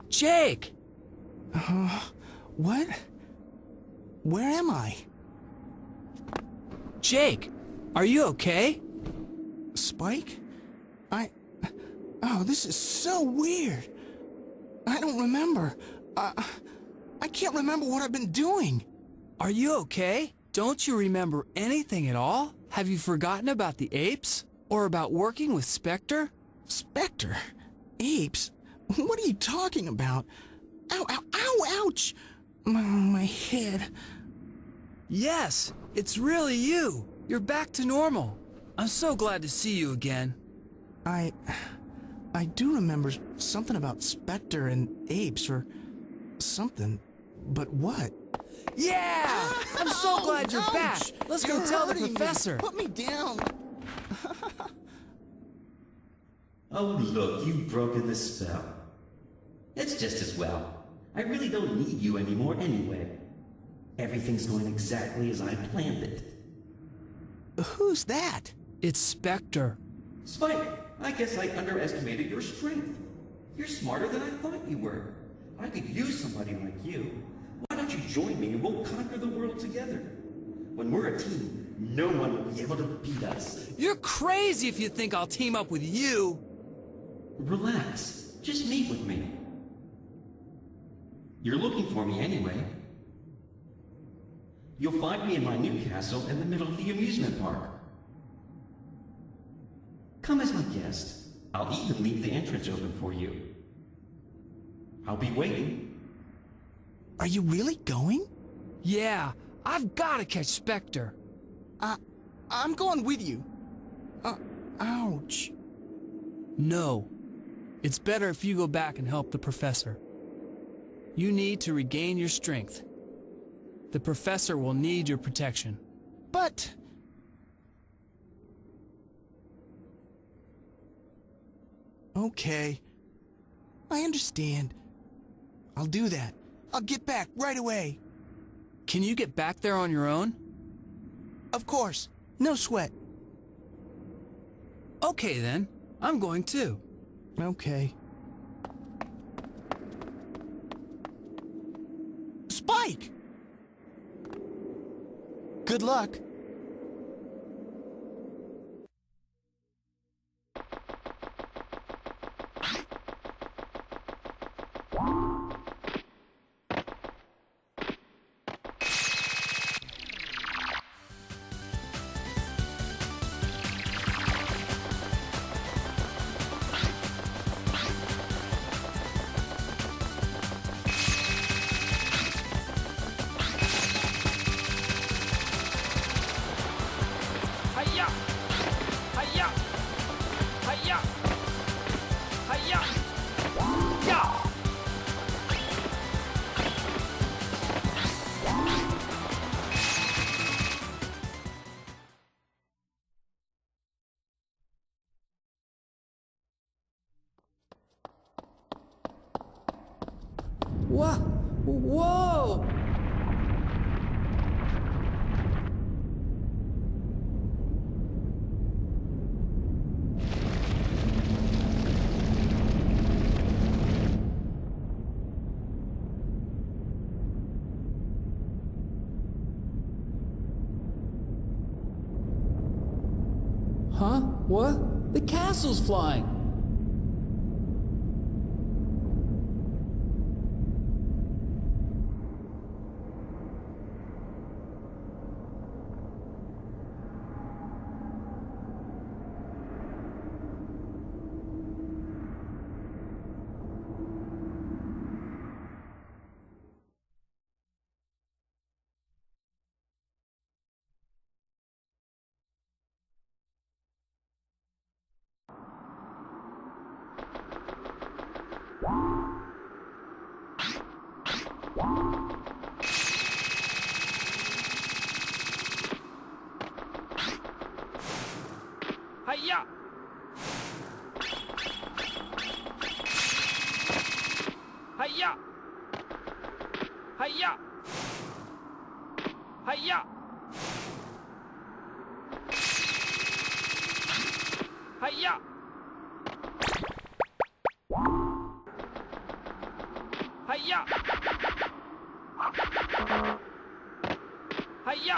Jake! What? Where am I? Jake, are you okay? Spike? Oh, this is so weird. I don't remember. I can't remember what I've been doing. Are you okay? Don't you remember anything at all? Have you forgotten about the apes? Or about working with Spector? Spector? Apes? What are you talking about? Ow, ow, ow, ouch! My head. Yes, it's really you. You're back to normal. I'm so glad to see you again. I do remember something about Spector and apes or something, but what? Yeah! I'm so glad you're ouch! back. Let's go tell the hurting me. professor. Put me down. Oh, look, you've broken the spell. It's just as well. I really don't need you anymore anyway. Everything's going exactly as I planned it. Who's that? It's Spector. Spike, I guess I underestimated your strength. You're smarter than I thought you were. I could use somebody like you. Why don't you join me and we'll conquer the world together? When we're a team, no one will be able to beat us. You're crazy if you think I'll team up with you. Relax. Just meet with me. You're looking for me anyway. You'll find me in my new castle in the middle of the amusement park. Come as my guest. I'll even leave the entrance open for you. I'll be waiting. Are you really going? Yeah, I've got to catch Spector. I'm going with you. Ouch. No. It's better if you go back and help the professor. You need to regain your strength. The professor will need your protection. But... Okay. I understand. I'll do that. I'll get back right away. Can you get back there on your own? Of course. No sweat. Okay then. I'm going too. Okay. Spike! Good luck. Hiya! Hiya! Hiya! Hiya! Yeah! What? Whoa! Huh? What? The castle's flying! Hiya! Hiya! Hiya! Hiya! Hiya! Hiya! Hiya! Hiya! Hiya!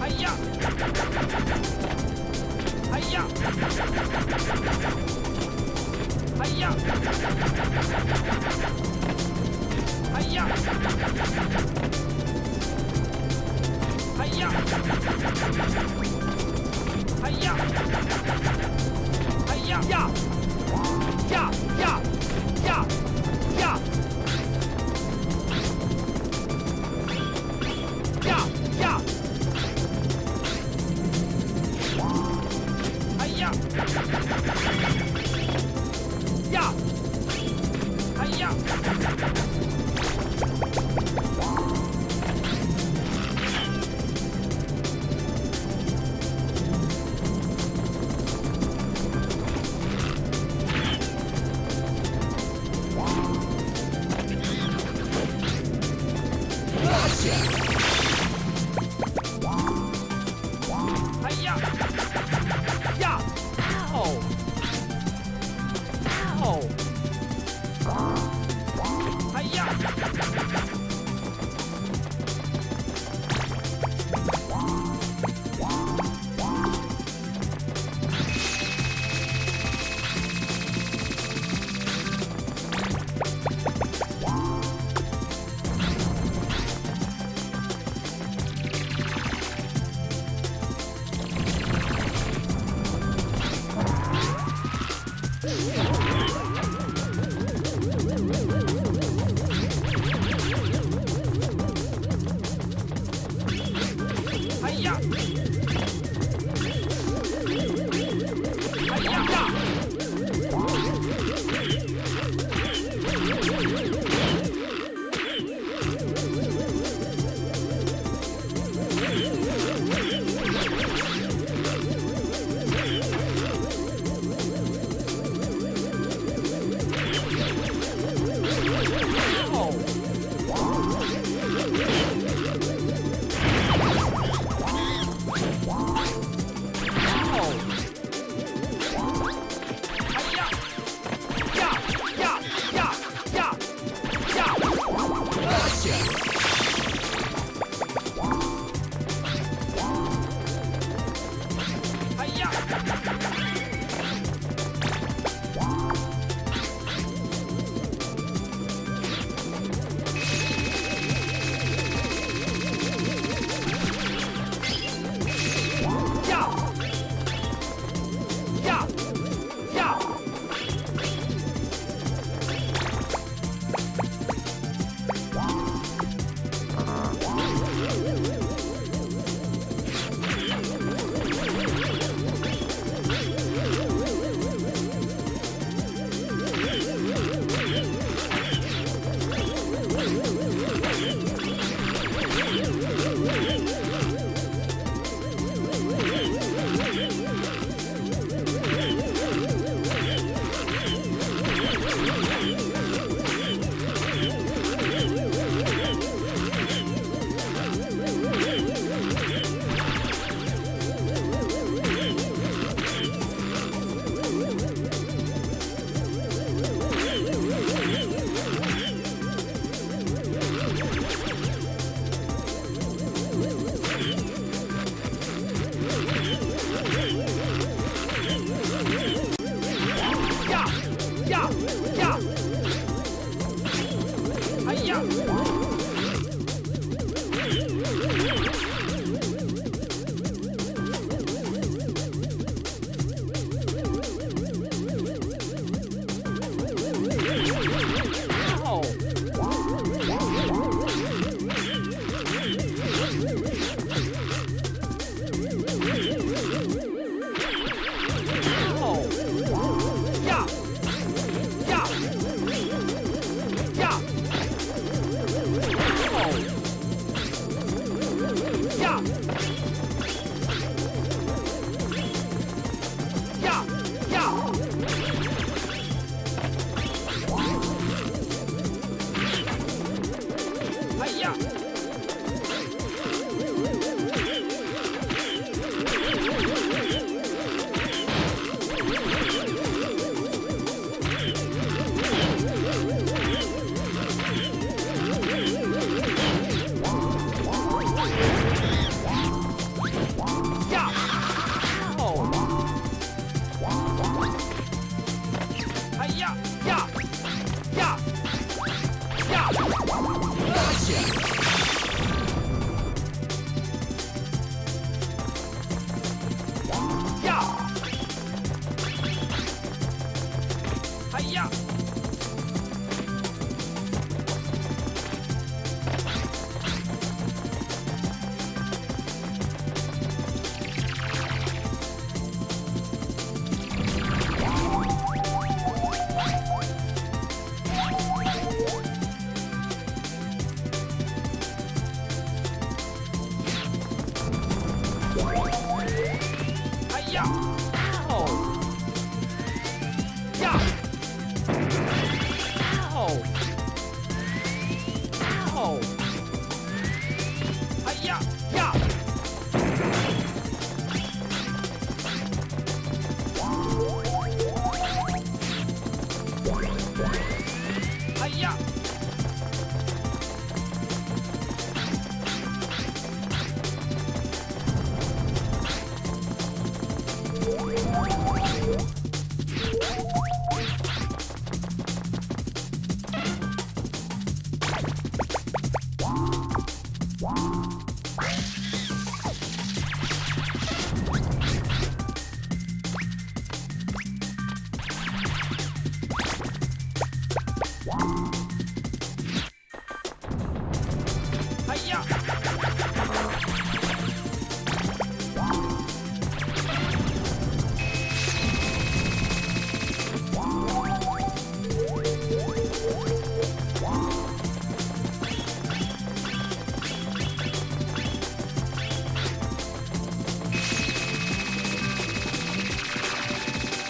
Hiya! Hiya! Hiya! Hiya! Hiya! Hiya! Hiya! Yeah! Yeah! Yeah! Yeah! Yeah! Yeah! Yeah! Hiya! Yeah! Hiya! Hiya! Yeah! Ow! Ow! Hiya! Hiya! Ow! Ow! Yeah! Ow! Ow! Hi-ya! Yeah! Hi-ya!